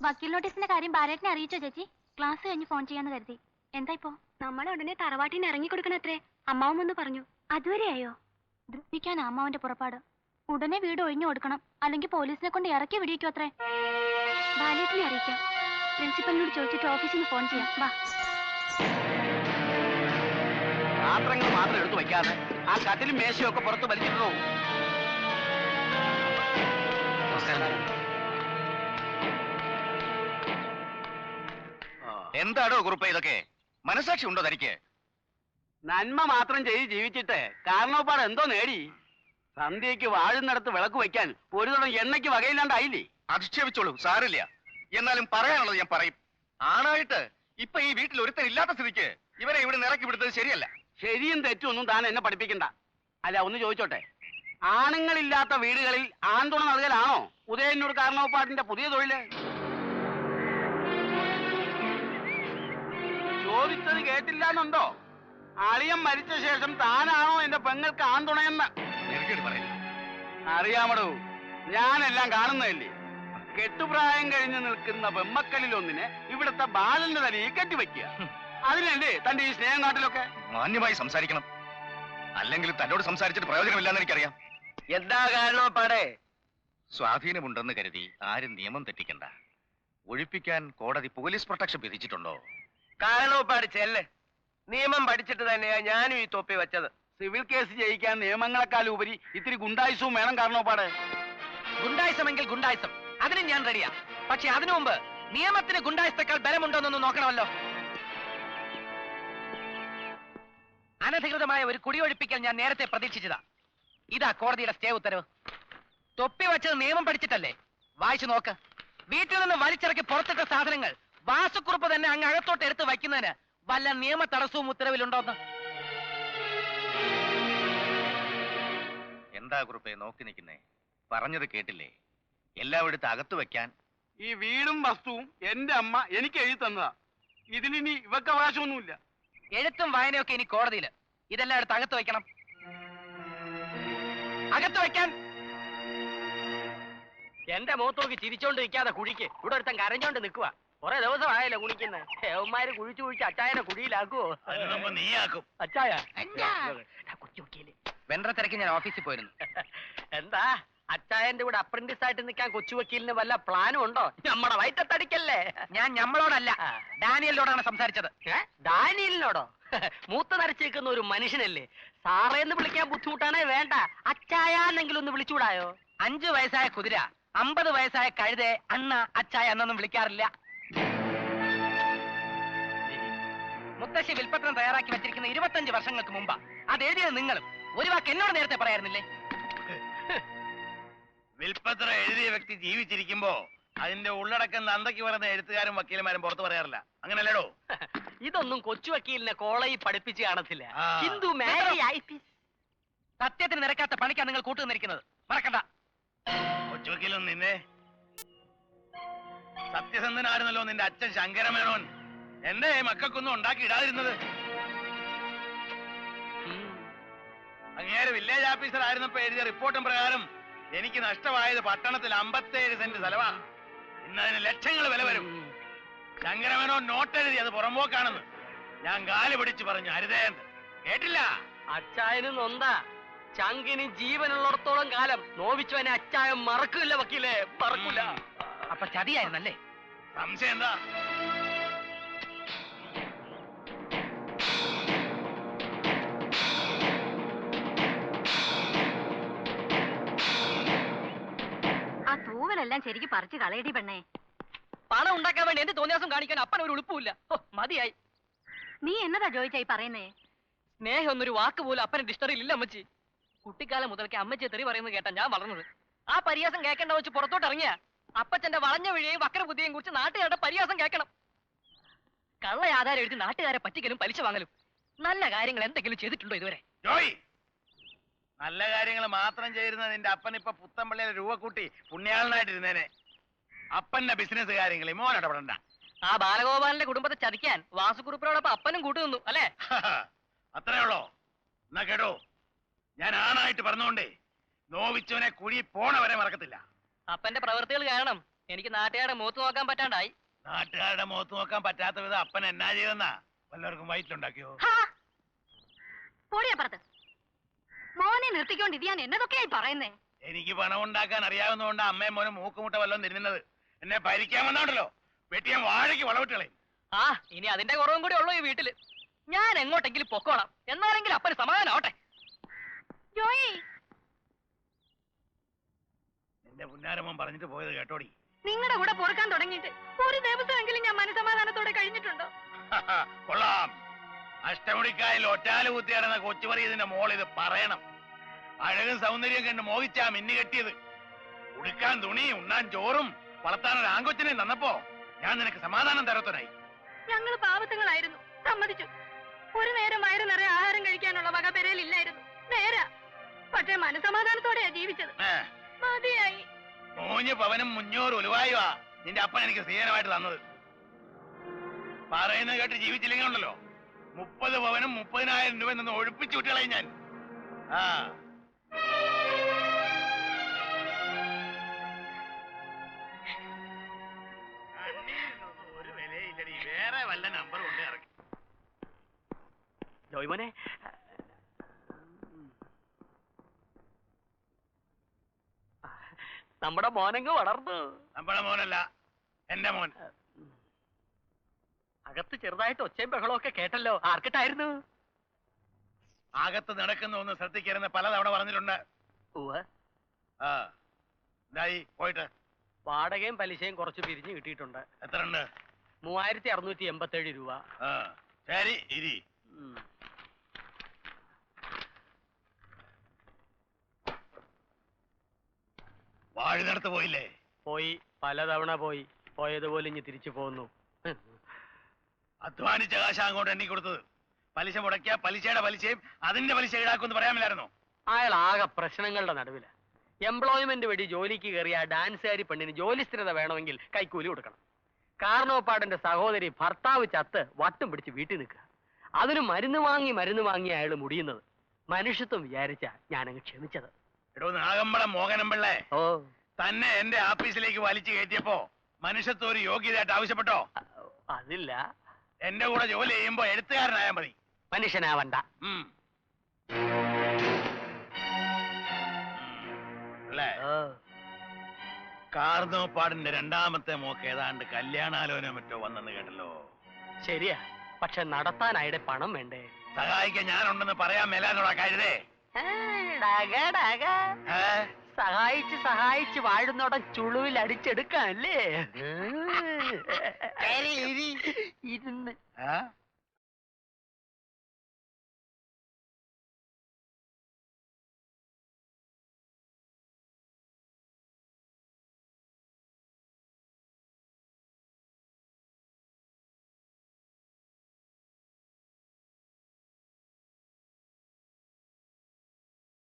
വക്കീൽ നോട്ടീസിന്റെ കാര്യം ബാലേട്ടനെ അറിയിച്ചോ ചേച്ചി? ക്ലാസ് കഴിഞ്ഞ് ഫോൺ ചെയ്യാന്ന് കരുതി. എന്താ ഇപ്പോ? നമ്മളെ ഉടനെ തറവാട്ടിന് ഇറങ്ങി കൊടുക്കണത്രേ. അമ്മാവൻ ഒന്ന് പറഞ്ഞു. അതുവരെയായോ? ദ്രോഹിക്കാൻ അമ്മാവന്റെ പുറപ്പാട്. ഉടനെ വീട് ഒഴിഞ്ഞു കൊടുക്കണം, അല്ലെങ്കിൽ പോലീസിനെ കൊണ്ട് ഇറക്കി വിടിയിക്കും അത്രേ. ബാലേട്ടനെ അറിയിക്കാം. പ്രിൻസിപ്പലിനോട് ചോദിച്ചിട്ട് ഓഫീസിൽ നിന്ന് ഫോൺ ചെയ്യാം. വാ. പാത്രങ്ങൾ മാത്രം എടുത്തു വയ്ക്കാതെ ആ കട്ടിലും മേശയും ഒക്കെ പുറത്ത് വലിച്ചിട്ടോ. എന്താടോ കുറുപ്പ ഇതൊക്കെ? മനസാക്ഷി ഉണ്ടോ തനിക്ക്? നന്മ മാത്രം ചെയ്ത് ജീവിച്ചിട്ട് കാരണവപ്പാട് എന്തോ നേടി? സന്ധ്യയ്ക്ക് വാഴുന്നിടത്ത് വിളക്ക് വയ്ക്കാൻ ഒരു തവണ എണ്ണയ്ക്ക് വകയില്ലാണ്ടായില്ലേ? അധിക്ഷേപിച്ചോളൂ, സാരില്ല. എന്നാലും പറയാനുള്ളത് ഞാൻ പറയും. ആണായിട്ട് ഇപ്പൊ ഈ വീട്ടിൽ ഒരുത്തരില്ലാത്ത സ്ഥിതിക്ക് ഇവരെ ഇവിടെ ഇറക്കി വിടുന്നത് ശരിയല്ല. ശരിയും തെറ്റും ഒന്നും താൻ എന്നെ പഠിപ്പിക്കണ്ട. അല്ല, ഒന്ന് ചോദിച്ചോട്ടെ, ആണുങ്ങളില്ലാത്ത വീടുകളിൽ ആൺതുണ നൽകലാണോ ഉദയന്നൂർ കാരണവപ്പാട്ടിന്റെ പുതിയ തൊഴില്? ചോദിച്ചത് കേട്ടില്ല എന്നുണ്ടോ? അളിയൻ മരിച്ച ശേഷം താനാണോ എന്റെ പെങ്ങൾക്ക് ആൺതുണയെന്ന്? അറിയാമടോ, ഞാനെല്ലാം കാണുന്നതല്ലേ. കെട്ടുപ്രായം കഴിഞ്ഞ് നിൽക്കുന്ന പെമ്മക്കളിൽ ഒന്നിനെ ഇവിടുത്തെ ബാലന്റെ തലയിൽ കെട്ടിവെക്കുക. അതിനല്ലേ തന്റെ ഈ സ്നേഹം നാട്ടിലൊക്കെ? മാന്യമായി സംസാരിക്കണം, അല്ലെങ്കിൽ തന്നോട് സംസാരിച്ചിട്ട് പ്രയോജനമില്ലെന്ന് എനിക്കറിയാം. എന്താ കാരണവപ്പാടെ? സ്വാധീനമുണ്ടെന്ന് കരുതി ആരും നിയമം തെറ്റിക്കണ്ട. ഒഴിപ്പിക്കാൻ കോടതി പോലീസ് പ്രൊട്ടക്ഷൻ വിധിച്ചിട്ടുണ്ടോ? കാരണവപ്പാട് ചെല്ല്. നിയമം പഠിച്ചിട്ട് തന്നെയാ ഞാനും ഈ തൊപ്പി വെച്ചത്. സിവിൽ കേസ് ജയിക്കാൻ നിയമങ്ങളെക്കാൾ ഉപരി ഇത്തിരി ഗുണ്ടായുസവും വേണം കാരണവപ്പാട്. ഗുണ്ടായുസമെങ്കിൽ ഗുണ്ടായുസം, അതിന് ഞാൻ റെഡിയാ. പക്ഷെ അതിനു മുമ്പ് നിയമത്തിന് ഗുണ്ടായുസത്തെക്കാൾ ബലമുണ്ടോന്നൊന്ന് നോക്കണമല്ലോ. അനധികൃതമായ ഒരു കുടിയൊഴിപ്പിക്കൽ ഞാൻ നേരത്തെ പ്രതീക്ഷിച്ചതാ. ഇതാ കോടതിയുടെ സ്റ്റേ ഉത്തരവ്. തൊപ്പി വെച്ചത് നിയമം പഠിച്ചിട്ടല്ലേ? വായിച്ചു നോക്ക്. വീട്ടിൽ നിന്ന് വലിച്ചിറക്കി പുറത്തിട്ട സാധനങ്ങൾ വാസുക്കുറുപ്പ് തന്നെ അങ്ങ് അകത്തോട്ട് എടുത്ത് വയ്ക്കുന്നതിന് വല്ല നിയമ തടസ്സവും ഉത്തരവിലുണ്ടോന്ന്? എന്താ കുറുപ്പേ നോക്കി നിൽക്കുന്നേ? പറഞ്ഞത് കേട്ടില്ലേ? എല്ലാവിടുത്തെ അകത്ത് വെക്കാൻ. ഈ വീടും വസ്തുവും എന്റെ അമ്മ എനിക്ക് എഴുതി തന്നതാ. ഇതിലിനി ഇവക്ക് അവകാശമൊന്നുമില്ല. എഴുത്തും വായനയൊക്കെ ഇനി കോടതിയില്. ഇതെല്ലാം എടുത്ത് അകത്ത് വയ്ക്കണം. അകത്ത് വയ്ക്കാൻ. എന്റെ മുഖത്തോക്കി ചിരിച്ചോണ്ട് നിൽക്കാതെ കുഴിക്ക്. ഇവിടെ ഒരുത്തൻ കരഞ്ഞോണ്ട് നിൽക്കുക. കുറെ ദിവസമായല്ലോ കുളിക്കുന്നത്. ഏവന്മാര് കുഴിച്ചു കുഴിച്ച് അച്ചായനെ കുഴിയിലാക്കുവോ? നീയാക്കും. അച്ചായ വെണ്ടറ തിരക്കി ഞാൻ ഓഫീസിൽ പോയിരുന്നു. എന്താ അച്ചായന്റെ കൂടെ അപ്രന്റീസ് ആയിട്ട് നിൽക്കാൻ കൊച്ചു വക്കീലിന് വല്ല പ്ലാനും ഉണ്ടോ? നമ്മുടെ വയറ്റത്തടിക്കല്ലേ. ഞാൻ ഞമ്മളോടല്ല, ഡാനിയലിനോടാണ് സംസാരിച്ചത്. ഡാനിയലിനോടോ? മൂത്ത നരച്ചു നിൽക്കുന്ന ഒരു മനുഷ്യനല്ലേ. സാറേന്ന് വിളിക്കാൻ ബുദ്ധിമുട്ടാണേ വേണ്ട, അച്ചായാന്നെങ്കിലും ഒന്ന് വിളിച്ചുകൂടായോ? 5 വയസ്സായ കുതിര 50 വയസ്സായ കഴുതെ അണ്ണ അച്ചായ എന്നൊന്നും വിളിക്കാറില്ല. മുത്തശ്ശി വിൽപ്പത്രം തയ്യാറാക്കി വെച്ചിരിക്കുന്ന 25 വർഷങ്ങൾക്ക് മുമ്പാ. അത് എഴുതിയത് നിങ്ങളും. ഒരു വാക്ക് എന്നോട് നേരത്തെ പറയാറുന്നില്ലേ? വിൽപ്പത്രം എഴുതിയ വ്യക്തി ജീവിച്ചിരിക്കുമ്പോ അതിന്റെ ഉള്ളടക്കം നന്ദയ്ക്ക് പറയുന്ന എഴുത്തുകാരും വക്കീലന്മാരും പുറത്തു പറയാറില്ല. അങ്ങനല്ലേടോ? ഇതൊന്നും കൊച്ചു വക്കീലിനെ കോളേജിൽ പഠിപ്പിച്ച് കാണത്തില്ല. ഹിന്ദു സത്യത്തിന് നിരക്കാത്ത പണിക്കാണ് നിങ്ങൾ കൂട്ടുനിന്നിരിക്കുന്നത്. മറക്കണ്ട. കൊച്ചു വക്കീലും നിന്നെ സത്യസന്ധനായിരുന്നല്ലോ നിന്റെ അച്ഛൻ ശങ്കരമേനോൻ. എന്റെ മക്കൾക്കൊന്നും ഉണ്ടാക്കി ഇടാതിരുന്നത്. അങ്ങേര് വില്ലേജ് ഓഫീസർ ആയിരുന്നപ്പോ എഴുതിയ റിപ്പോർട്ടും പ്രകാരം എനിക്ക് നഷ്ടമായത് പട്ടണത്തിൽ 57 സെന്റ് സ്ഥലമാ. ഇന്നതിന് ലക്ഷങ്ങൾ വില വരും. ശങ്കരമേനോൻ നോട്ടെഴുതി അത് പുറമ്പോക്കാണെന്ന് ഞാൻ കാല് പിടിച്ചു പറഞ്ഞു. അരുതേന്ന് കേട്ടില്ല. അച്ചായന് നൊന്താ. ചങ്കിന് ജീവനുള്ളിടത്തോളം കാലം നോവിച്ചവനെ അച്ചായൻ മറക്കില്ല വക്കീലേ, മറക്കൂല. അപ്പൊ ചതിയായിരുന്നല്ലേ? സംശയം എന്താ? ആ തൂവലെല്ലാം ശരിക്കും പറിച്ചു കളയടി പെണ്ണേ. പണം ഉണ്ടാക്കാൻ വേണ്ടി എന്ത് തോന്നിയാസം കാണിക്കാൻ അപ്പൻ ഒരു ഉളുപ്പില്ല. മതിയായി. നീ എന്നതാ ജോയിച്ചായി പറയുന്നേ? സ്നേഹം എന്നൊരു വാക്ക് പോലും അപ്പനെ ഡിക്ഷണറിയിൽ ഇല്ല അമ്മച്ചി. കുട്ടിക്കാലം മുതൽക്ക് അമ്മച്ചിയെ തെറി പറയുന്നത് കേട്ടാ ഞാൻ വളർന്നത്. ആ പരിഹാസം കേൾക്കേണ്ട വെച്ച് പുറത്തോട്ട് ഇറങ്ങിയ അപ്പച്ചന്റെ വളഞ്ഞ വഴിയെയും വക്ര ബുദ്ധിയെയും കുറിച്ച് നാട്ടുകാരുടെ പരിഹാസം കേൾക്കണം. കള്ള ആധാരം എഴുതി നാട്ടുകാരെ പറ്റിക്കലും പലിശ വാങ്ങലും. നല്ല കാര്യങ്ങൾ എന്തെങ്കിലും ചെയ്തിട്ടുണ്ടോ ഇതുവരെ? ജോയ്, നല്ല കാര്യങ്ങൾ മാത്രം ചെയ്യുന്ന നിന്റെ അപ്പൻ ഇപ്പൊ പുത്തമ്പള്ളിയിലെ രൂപ കൂട്ടി പുണ്യാളനായിട്ടിരുന്നേനെ. അപ്പന്റെ ബിസിനസ് കാര്യങ്ങളിൽ മോൻ ഇടപെടണ്ട. ആ ബാലഗോപാലന്റെ കുടുംബത്തെ ചതിക്കാൻ വാസുകുറുപ്പിനോടൊപ്പം അപ്പനും കൂട്ടു നിന്നു അല്ലേ? അത്രേ ഉള്ളോ? എന്നാ കേട്ടോ, ഞാൻ ആണായിട്ട് പറഞ്ഞോണ്ടേ നോവിച്ചവനെ കുഴി പോണ വരെ മറക്കത്തില്ല. അപ്പന്റെ പ്രവൃത്തികൾ കാരണം എനിക്ക് നാട്ടുകാരുടെ മുഖത്ത് നോക്കാൻ പറ്റാണ്ടായി. നാട്ടുകാരുടെ മുഖത്ത് നോക്കാൻ പറ്റാത്ത വിധം അപ്പൻ എന്നാ ചെയ്തെന്നാ വല്ലവർക്കും വയറ്റിലുണ്ടാക്കിയോ? പോടിയപ്പുറത്ത് മോനെ നിർത്തിക്കൊണ്ട് ഇത് ഞാൻ എന്നതൊക്കെയായി പറയുന്നേ. എനിക്ക് പണം ഉണ്ടാക്കാൻ അറിയാവുന്നതുകൊണ്ട് അമ്മയും മോനും മൂക്കുമുട്ട വല്ലതും തിരുന്നത്. എന്നെ ഭരിക്കാൻ വന്നോണ്ടല്ലോ വെട്ടിയാൻ വാഴയ്ക്ക് വളവിട്ടുകളെ. ആ ഇനി അതിന്റെ കുറവും കൂടി ഉള്ളൂ ഈ വീട്ടില്. ഞാൻ എങ്ങോട്ടെങ്കിലും പൊക്കോളാം, എന്നാലെങ്കിലും അപ്പന് സമാധാനാവട്ടെ. ജോയി, എന്റെ പുന്നാരമ്മൻ പറഞ്ഞിട്ട് പോയത് കേട്ടോടി. നിങ്ങളുടെ കൂടെ പൊറുക്കാൻ തുടങ്ങിയിട്ട് ഒരു ദിവസമെങ്കിലും ഞാൻ മനസമാധാനത്തോടെ കഴിഞ്ഞിട്ടുണ്ടോ? കൊള്ളാം. അഷ്ടമുടിക്കായൽ ഒറ്റാല് കുത്തിയാടുന്ന കൊച്ചുപറിയതിന്റെ മോൾ ഇത് പറയണം. അഴകും സൗന്ദര്യം കണ്ട് മോഹിച്ചാ മിന്നു കെട്ടിയത്. ഉടുക്കാൻ തുണി, ഉണ്ണാൻ ചോറും വളർത്താനൊരു ആങ്കൊച്ചിനെ തന്നപ്പോ ഞാൻ നിനക്ക് സമാധാനം തരത്തനായി. ഞങ്ങൾ പാവത്തങ്ങളായിരുന്നു, സമ്മതിച്ചു. ഒരു നേരം വയറ് നിറയെ ആഹാരം കഴിക്കാനുള്ള വക പെരയിലില്ലായിരുന്നു, നേരാ. പക്ഷെ മനസമാധാനത്തോടെയാ ജീവിച്ചത്. മതിയായി. 3 പവനും 500 ഉലുവായുവാ നിന്റെ അപ്പൻ എനിക്ക് സ്ത്രീധനമായിട്ട് തന്നത്. പറയുന്നത് കേട്ട് ജീവിച്ചില്ലെങ്കിൽ ഉണ്ടല്ലോ 30 പവനും 30,000 രൂപ നിന്ന് ഒഴിപ്പിച്ചു വിട്ടുകളെ ഞാൻ. ആ ഒരു വിലയില്ലടി. വേറെ വല്ല നമ്പർ കൊണ്ട് ഇറക്കി. ജോയ്മോനെ, നമ്മുടെ മോനങ്ങ് വളർന്നു. നമ്മുടെ മോനല്ല, എന്റെ മോൻ. അകത്ത് ചെറുതായിട്ട് ഒച്ചയും ബഹളവും ഒക്കെ കേട്ടല്ലോ. ആർക്കിട്ടായിരുന്നു? അകത്ത് നടക്കുന്ന ഒന്ന് ശ്രദ്ധിക്കരുന്ന് പലതവണ പറഞ്ഞിട്ടുണ്ട്. ആ ഇതായി പോയിട്ട് വാടകയും പലിശയും കുറച്ച് പിരിഞ്ഞു കിട്ടിയിട്ടുണ്ട്. എത്ര ഉണ്ട്? 3687 രൂപ. ആ ശരി, ഇരി. വാഴുന്നിടത്ത് പോയില്ലേ? പോയി, പലതവണ പോയി. പോയതുപോലെ ഇനി തിരിച്ചു പോന്നു. അധ്വാനിച്ച കാശ അങ്ങോട്ട് എണ്ണി കൊടുത്തത്. പലിശ മുടക്കിയ പലിശയുടെ പലിശയും അതിന്റെ പലിശ ഈടാക്കുമെന്ന് പറയാമില്ലായിരുന്നോ? അയാൾ ആകെ പ്രശ്നങ്ങളുടെ നടുവില്. എംപ്ലോയ്മെന്റ് വഴി ജോലിക്ക് കയറിയ ഡാൻസുകാരി പെണ്ണിന് ജോലി സ്ഥിരത വേണമെങ്കിൽ കൈക്കൂലി കൊടുക്കണം. കാർണോപ്പാടന്റെ സഹോദരി ഭർത്താവ് ചത്ത് വട്ടും പിടിച്ച് വീട്ടിൽ നിൽക്കുക. അതിന് മരുന്ന് വാങ്ങി അയാൾ മുടിയുന്നത്. മനുഷ്യത്വം വിചാരിച്ച ഞാനങ്ങ് ക്ഷമിച്ചത്. എടോ നാഗമ്പളം മോഹനമ്പിള്ളേ, ഓ തന്നെ എന്റെ ആഫീസിലേക്ക് വലിച്ചു കയറ്റിയപ്പോ മനുഷ്യത്വം ഒരു യോഗ്യതയായിട്ട് ആവശ്യപ്പെട്ടോ? അതില്ല. എന്റെ കൂടെ ജോലി ചെയ്യുമ്പോ എഴുത്തുകാരനായാൽ മതി, മനുഷ്യനാവണ്ട. അല്ലേ? കാർന്നോപ്പാടിന്റെ 2ാമത്തെ മോക്ക് ഏതാണ്ട് കല്യാണാലോചന മറ്റോ വന്നെന്ന് കേട്ടല്ലോ. ശരിയാ, പക്ഷെ നടത്താനായിട്ട് പണം വേണ്ടേ? സഹായിക്കാൻ ഞാനുണ്ടെന്ന് പറയാൻ മേലാനോടാ കഴുതേ. സഹായിച്ച് വാഴുന്നോടം ചുളുവിൽ അടിച്ചെടുക്കാല്ലേ?